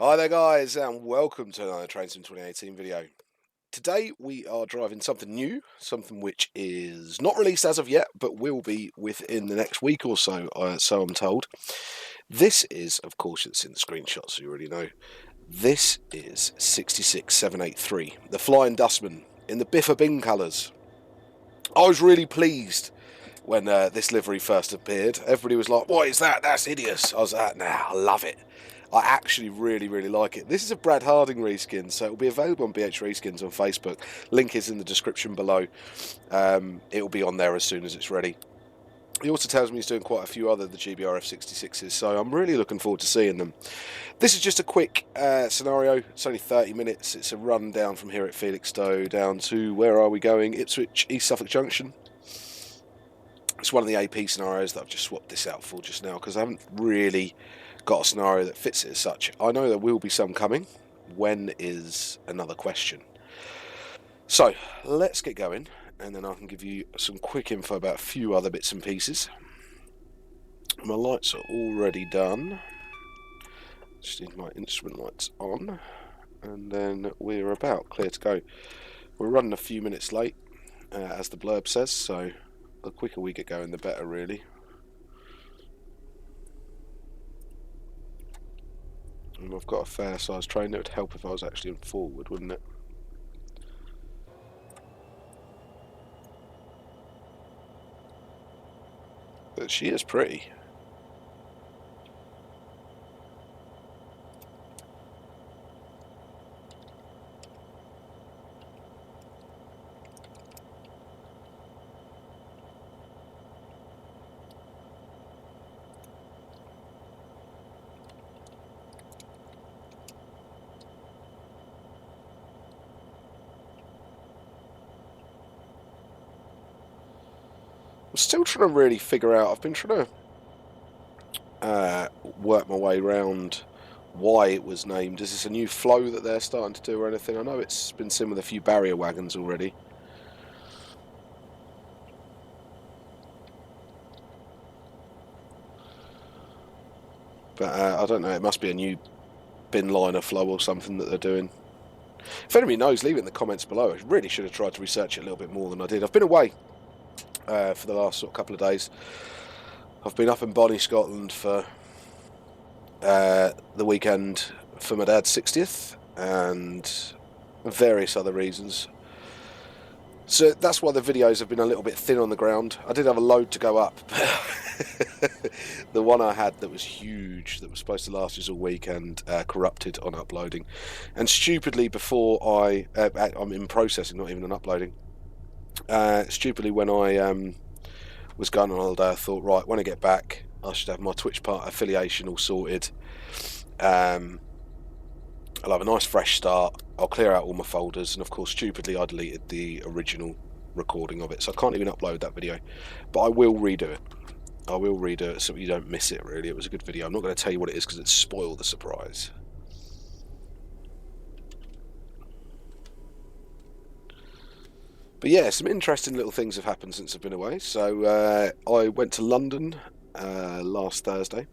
Hi there guys and welcome to another Train Sim 2018 video. Today we are driving something new, something which is not released as of yet but will be within the next week or so, so I'm told. This is, of course, it's in the screenshot so you already know, this is 66783, the Flying Dustman in the BIFFA bin colours. I was really pleased when this livery first appeared. Everybody was like, what is that? That's hideous. I was like, nah, I love it. I actually really like it. This is a Brad Harding reskin, so it will be available on BH Reskins on Facebook. Link is in the description below. It will be on there as soon as it's ready. He also tells me he's doing quite a few other the GBRF 66s, so I'm really looking forward to seeing them. This is just a quick scenario. It's only 30 minutes. It's a run down from here at Felixstowe down to, where are we going? Ipswich, East Suffolk Junction. It's one of the AP scenarios that I've just swapped this out for just now because I haven't really got a scenario that fits it as such. I know there will be some coming. When is another question. So let's get going and then I can give you some quick info about a few other bits and pieces. My lights are already done. Just need my instrument lights on and then we're about clear to go. We're running a few minutes late as the blurb says, so the quicker we get going the better really. And I've got a fair sized train. It would help if I was actually in forward, wouldn't it? But she is pretty. I'm still trying to really figure out. I've been trying to work my way around why it was named. Is this a new flow that they're starting to do or anything? I know it's been seen with a few barrier wagons already. But I don't know, it must be a new bin liner flow or something that they're doing. If anybody knows, leave it in the comments below. I really should have tried to research it a little bit more than I did. I've been away for the last couple of days. I've been up in Bonnie, Scotland for the weekend for my dad's 60th and various other reasons. So that's why the videos have been a little bit thin on the ground. I did have a load to go up. The one I had that was huge, that was supposed to last us all weekend, corrupted on uploading. And stupidly before I'm in processing, not even on uploading. Stupidly when I was going on holiday, I thought, right, when I get back, I should have my Twitch part affiliation all sorted. I'll have a nice fresh start. I'll clear out all my folders, and of course, stupidly, I deleted the original recording of it, so I can't even upload that video. But I will redo it. I will redo it so you don't miss it, really. It was a good video. I'm not going to tell you what it is because it spoiled the surprise. But yeah, some interesting little things have happened since I've been away. So I went to London last Thursday,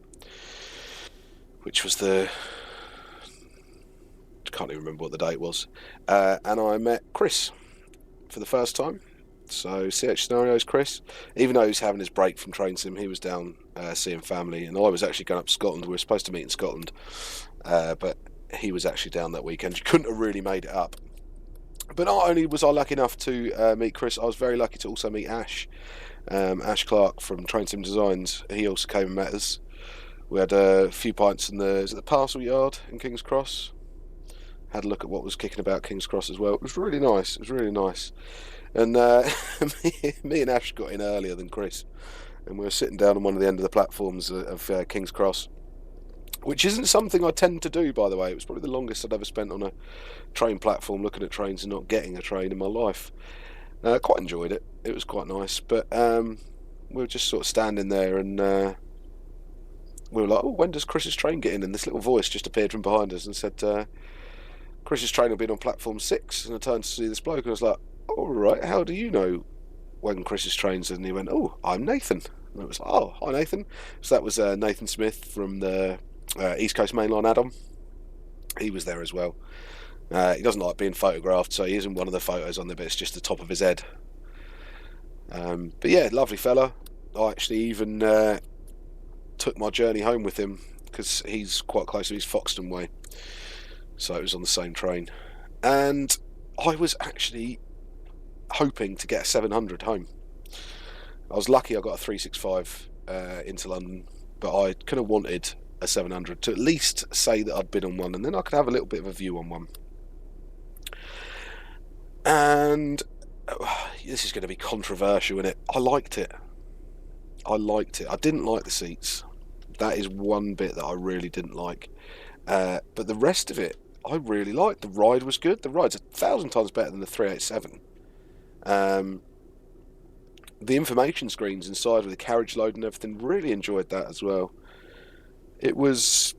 which was the... can't even remember what the date was. And I met Chris for the first time. So CH Scenarios Chris, even though he was having his break from Train Sim, he was down seeing family, and I was actually going up to Scotland. We were supposed to meet in Scotland, but he was actually down that weekend. You couldn't have really made it up. But not only was I lucky enough to meet Chris, I was very lucky to also meet Ash. Ash Clark from Train Sim Designs. He also came and met us. We had a few pints in the parcel yard in King's Cross. Had a look at what was kicking about King's Cross as well. It was really nice. It was really nice. And me and Ash got in earlier than Chris, and we were sitting down on one of the end of the platforms of King's Cross, which isn't something I tend to do, by the way. It was probably the longest I'd ever spent on a train platform looking at trains and not getting a train in my life. Quite enjoyed it. It was quite nice, but we were just sort of standing there and we were like, oh, when does Chris's train get in? And this little voice just appeared from behind us and said, Chris's train will be on platform 6. And I turned to see this bloke and I was like, all right, how do you know when Chris's train's in? And he went, oh, I'm Nathan. And I was like, oh, hi Nathan. So that was Nathan Smith from the East Coast Mainline add-on. He was there as well. He doesn't like being photographed, so he isn't one of the photos on there, but it's just the top of his head. But yeah, lovely fella. I actually even took my journey home with him, because he's quite close to his Folkestone way, so it was on the same train. And I was actually hoping to get a 700 home. I was lucky I got a 365 into London, but I could have wanted a 700 to at least say that I'd been on one, and then I could have a little bit of a view on one. And this is going to be controversial, isn't it? I liked it. I didn't like the seats. That is one bit that I really didn't like. But the rest of it, I really liked. The ride was good. The ride's 1,000 times better than the 387. The information screens inside with the carriage load and everything, really enjoyed that as well. It was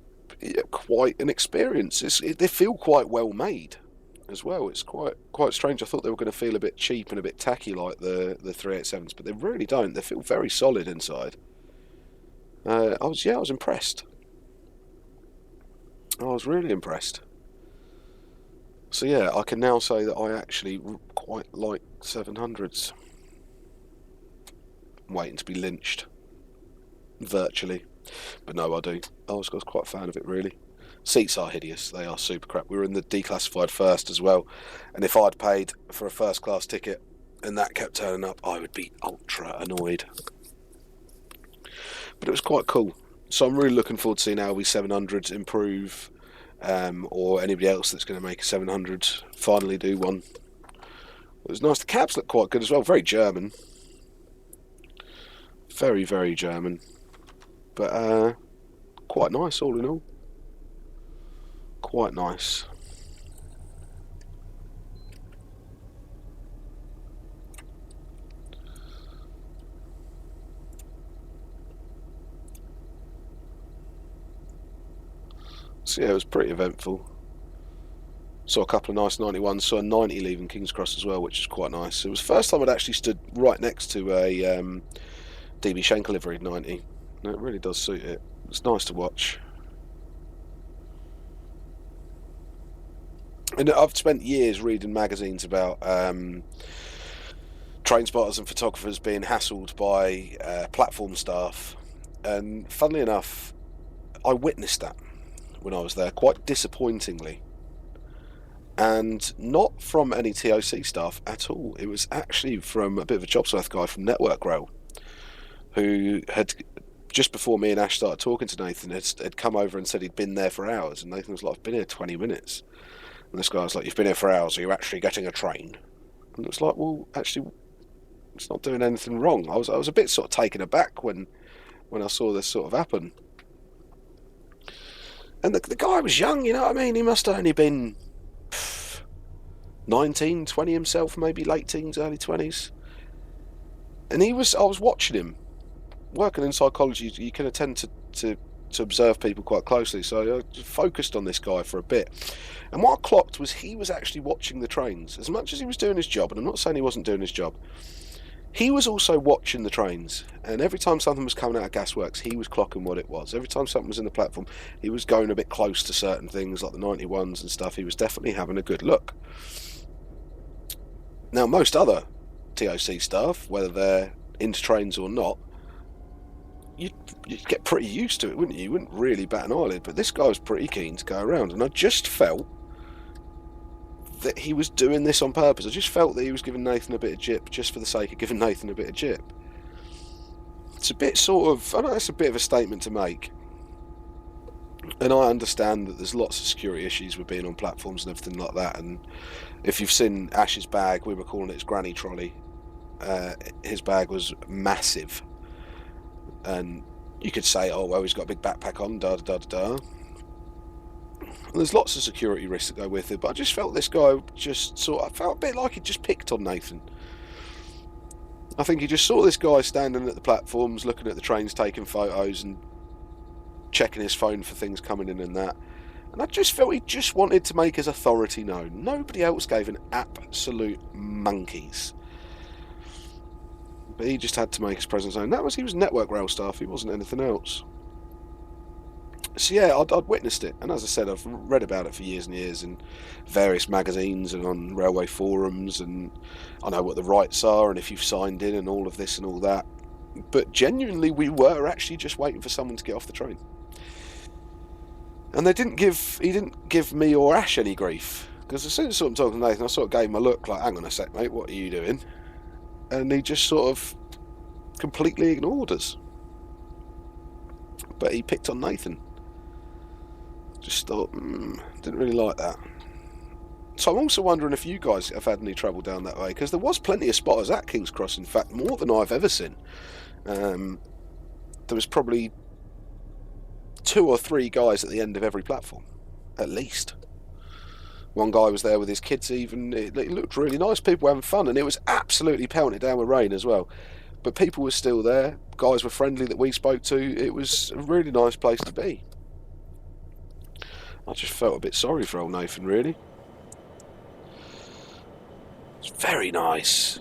quite an experience. They feel quite well made as well. It's quite strange. I thought they were going to feel a bit cheap and a bit tacky like the 387s, but they really don't. They feel very solid inside. I was impressed. I was really impressed. So yeah, I can now say that I actually quite like 700s. I'm waiting to be lynched, virtually, but no, I do. I was quite a fan of it, really. Seats are hideous. They are super crap. We were in the declassified first as well, and if I'd paid for a first class ticket and that kept turning up, I would be ultra annoyed. But it was quite cool. So I'm really looking forward to seeing how these 700s improve, or anybody else that's going to make a 700 finally do one. It was nice. The cabs look quite good as well. Very German. Very, very German. But quite nice all in all. Quite nice. So yeah, it was pretty eventful. Saw a couple of nice 91s, saw a 90 leaving King's Cross as well, which is quite nice. It was the first time I'd actually stood right next to a DB Schenker livery 90. And it really does suit it. It's nice to watch. And I've spent years reading magazines about train spotters and photographers being hassled by platform staff, and funnily enough, I witnessed that when I was there, quite disappointingly, and not from any TOC staff at all. It was actually from a bit of a Jobsworth guy from Network Rail, who had, just before me and Ash started talking to Nathan, had come over and said he'd been there for hours, and Nathan was like, I've been here 20 minutes. And this guy was like, you've been here for hours, are you actually getting a train? And it was like, well, actually, it's not doing anything wrong. I was a bit sort of taken aback when I saw this sort of happen. And the guy was young, you know what I mean? He must have only been 19, 20 himself, maybe late teens, early 20s. And I was watching him. Working in psychology, you can tend to observe people quite closely, so I focused on this guy for a bit. And what I clocked was he was actually watching the trains. As much as he was doing his job, and I'm not saying he wasn't doing his job, he was also watching the trains. And every time something was coming out of Gasworks, he was clocking what it was. Every time something was in the platform, he was going a bit close to certain things, like the 91s and stuff. He was definitely having a good look. Now, most other TOC staff, whether they're into trains or not, you'd get pretty used to it, wouldn't you? You wouldn't really bat an eyelid, but this guy was pretty keen to go around, and I just felt that he was doing this on purpose. I just felt that he was giving Nathan a bit of jip just for the sake of giving Nathan a bit of jip. It's a bit sort of, I know it's a bit of a statement to make, and I understand that there's lots of security issues with being on platforms and everything like that, and if you've seen Ash's bag, we were calling it his granny trolley. His bag was massive, and you could say, oh well, he's got a big backpack on, da da da da. There's lots of security risks that go with it, but I just felt this guy I felt a bit like he just picked on Nathan. I think he just saw this guy standing at the platforms, looking at the trains, taking photos and checking his phone for things coming in and that. And I just felt he just wanted to make his authority known. Nobody else gave an absolute monkeys. But he just had to make his presence known. He was Network Rail staff, he wasn't anything else. So yeah, I'd witnessed it, and as I said, I've read about it for years and years in various magazines and on railway forums, and I know what the rights are and if you've signed in and all of this and all that. But genuinely, we were actually just waiting for someone to get off the train, and he didn't give me or Ash any grief, because as soon as I saw him talking to Nathan, I sort of gave him a look like, "Hang on a sec, mate, what are you doing?" And he just sort of completely ignored us. But he picked on Nathan. Just thought, didn't really like that. So I'm also wondering if you guys have had any trouble down that way, because there was plenty of spotters at King's Cross, in fact, more than I've ever seen. There was probably 2 or 3 guys at the end of every platform, at least. One guy was there with his kids even. It looked really nice, people were having fun, and it was absolutely pelting it down with rain as well. But people were still there, guys were friendly that we spoke to. It was a really nice place to be. I just felt a bit sorry for old Nathan, really. It's very nice.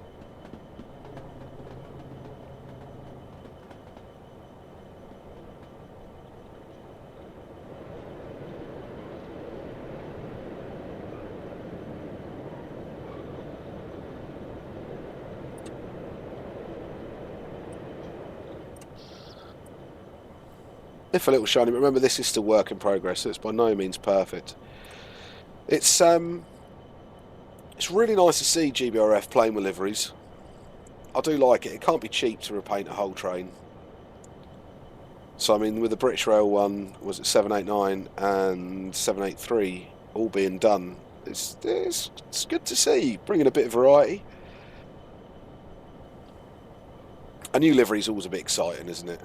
If a little shiny, but remember this is still work in progress, so it's by no means perfect. It's really nice to see GBRF playing with liveries. I do like it. It can't be cheap to repaint a whole train. So I mean, with the British Rail one, was it 789 and 783 all being done? It's good to see, bringing a bit of variety. A new livery is always a bit exciting, isn't it?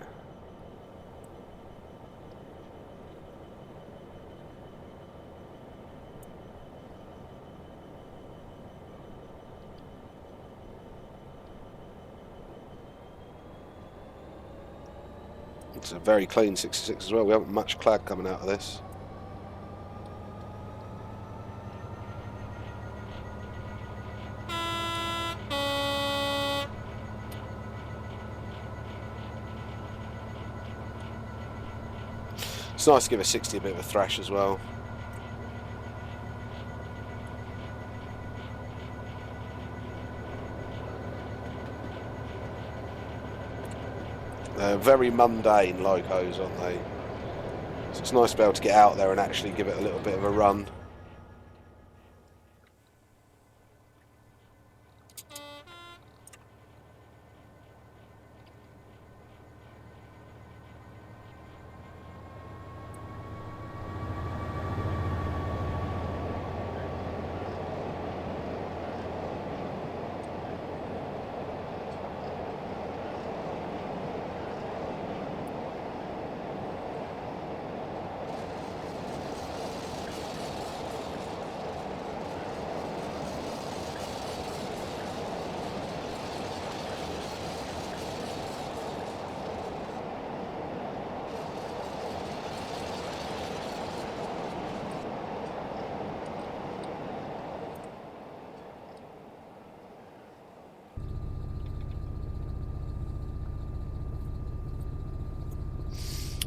It's a very clean 66 as well. We haven't much clad coming out of this. It's nice to give a 60 a bit of a thrash as well. They're very mundane locos, aren't they? So it's nice to be able to get out there and actually give it a little bit of a run.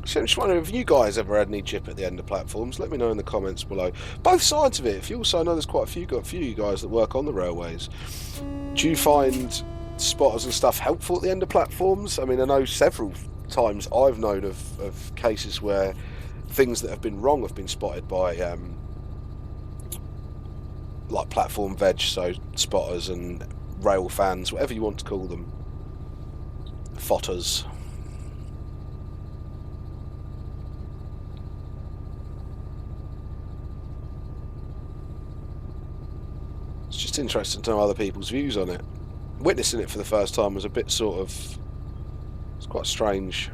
So I'm just wondering, have you guys ever had any chip at the end of platforms? Let me know in the comments below. Both sides of it. If you also know there's quite a few of you guys that work on the railways, do you find spotters and stuff helpful at the end of platforms? I mean, I know several times I've known of cases where things that have been wrong have been spotted by like platform veg, so spotters and rail fans, whatever you want to call them, fotters. It's just interesting to know other people's views on it. Witnessing it for the first time was a bit sort of, it's quite strange.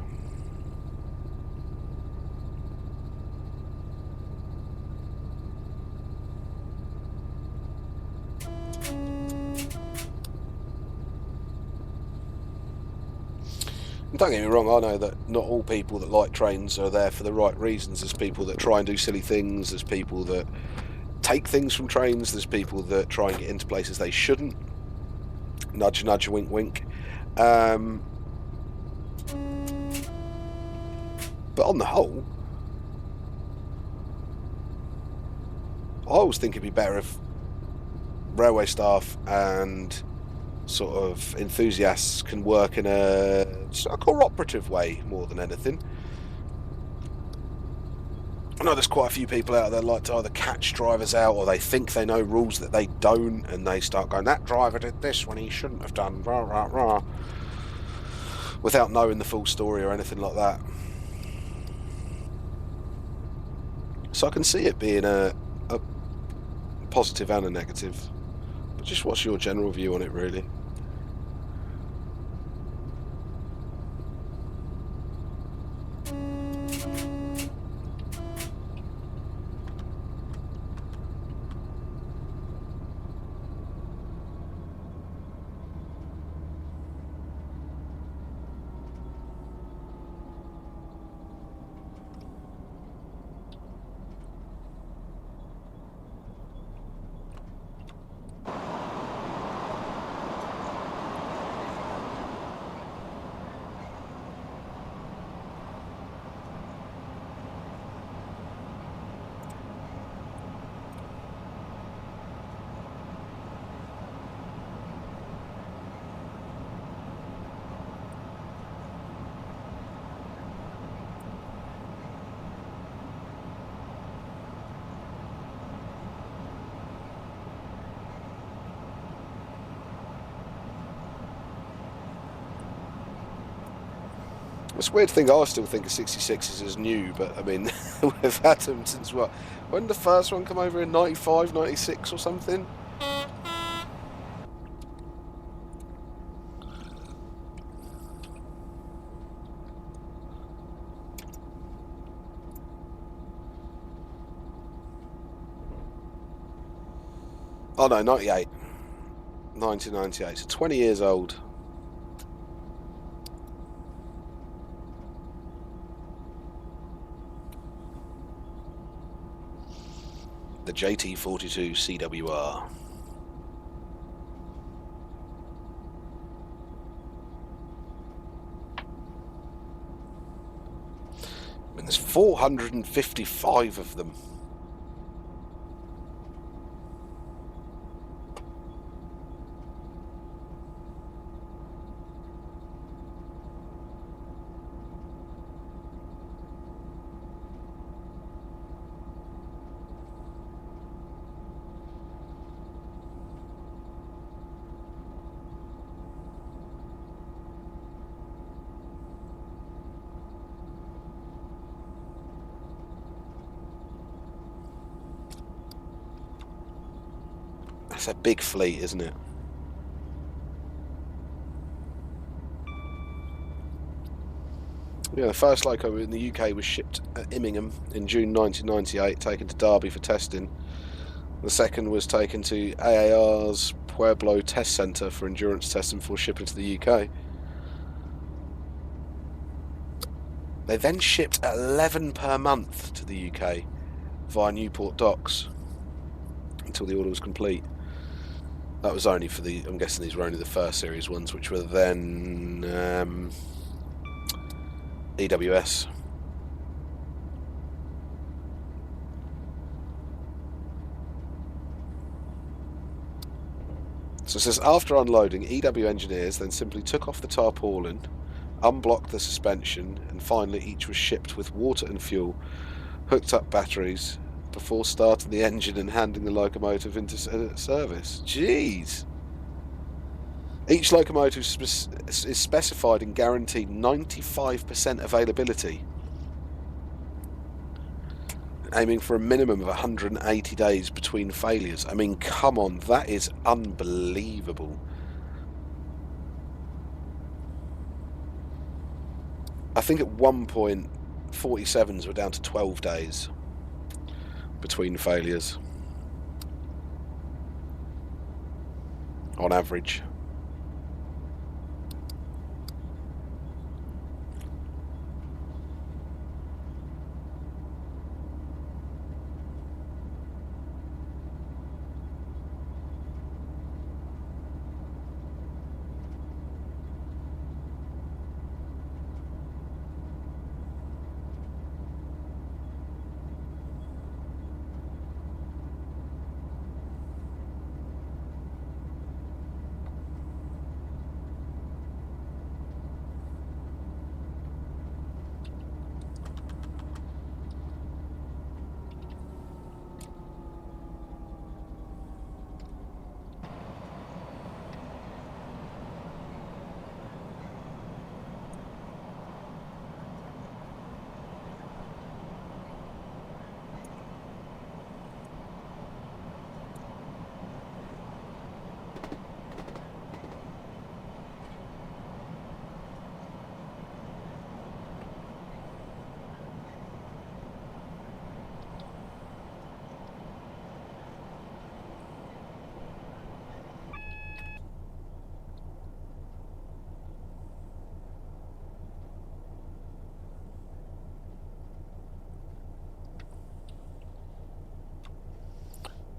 And don't get me wrong, I know that not all people that like trains are there for the right reasons. There's people that try and do silly things, there's people that take things from trains, there's people that try and get into places they shouldn't. Nudge, nudge, wink, wink. But on the whole, I always think it'd be better if railway staff and sort of enthusiasts can work in a cooperative way more than anything. I know there's quite a few people out there like to either catch drivers out or they think they know rules that they don't, and they start going, that driver did this when he shouldn't have done, rah, rah, rah, without knowing the full story or anything like that. So I can see it being a positive and a negative. But just what's your general view on it, really? It's a weird thing, I still think a 66 is new, but I mean, we've had them since what? When did the first one come over in 95, 96 or something? Oh no, 98. 1998, so 20 years old. The JT42 CWR. I mean, there's 455 of them. That's a big fleet, isn't it? Yeah, the first loco in the UK was shipped at Immingham in June 1998, taken to Derby for testing. The second was taken to AAR's Pueblo Test Centre for endurance testing before shipping to the UK. They then shipped 11 per month to the UK via Newport docks until the order was complete. That was only for the, I'm guessing these were only the first series ones, which were then EWS. So it says, after unloading, EW engineers then simply took off the tarpaulin, unblocked the suspension, and finally each was shipped with water and fuel, hooked up batteries, before starting the engine and handing the locomotive into service. Jeez! Each locomotive is specified and guaranteed 95% availability, aiming for a minimum of 180 days between failures. I mean, come on, that is unbelievable. I think at one point 47s were down to 12 days between failures on average.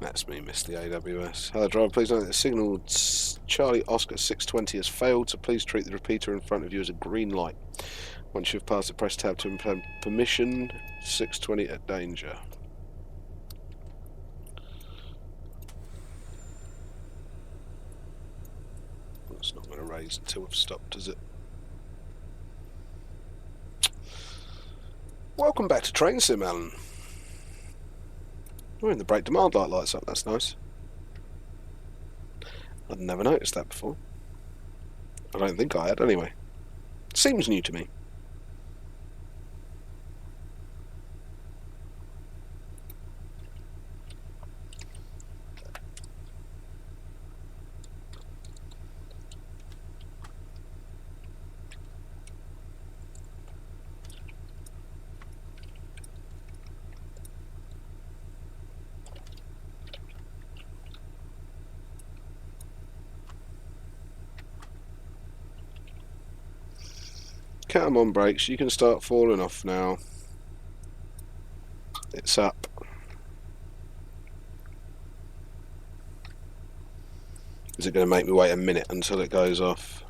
That's me, missed the AWS. Hello driver, please note that the signal Charlie Oscar 620 has failed, so please treat the repeater in front of you as a green light. Once you've passed it, press tab to implement permission. 620 at danger. It's not going to raise until we've stopped, is it? Welcome back to Train Sim, Alan. Oh, and the brake demand light lights up, that's nice. I'd never noticed that before. I don't think I had, anyway. Seems new to me. Come on, brakes, you can start falling off now. It's up. Is it going to make me wait a minute until it goes off?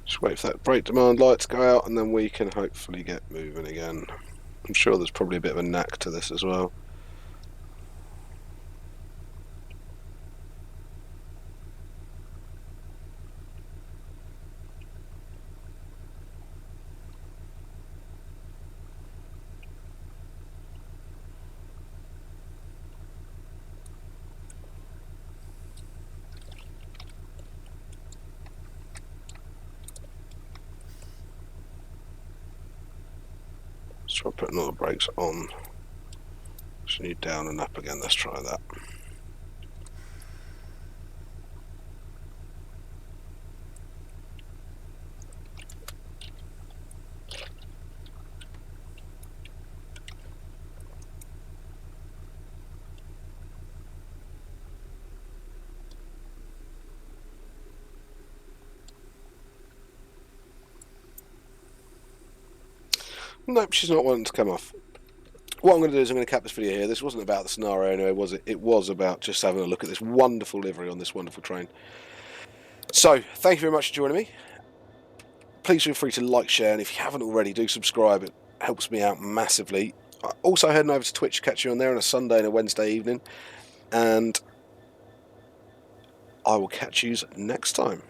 Just wait for that brake demand light to go out and then we can hopefully get moving again. I'm sure there's probably a bit of a knack to this as well. Let's try putting all the brakes on. Just need down and up again, let's try that. Nope, she's not wanting to come off. What I'm going to do is I'm going to cap this video here. This wasn't about the scenario anyway, was it? It was about just having a look at this wonderful livery on this wonderful train. So, thank you very much for joining me. Please feel free to like, share, and if you haven't already, do subscribe. It helps me out massively. Also, heading over to Twitch, catch you on there on a Sunday and a Wednesday evening. And I will catch you next time.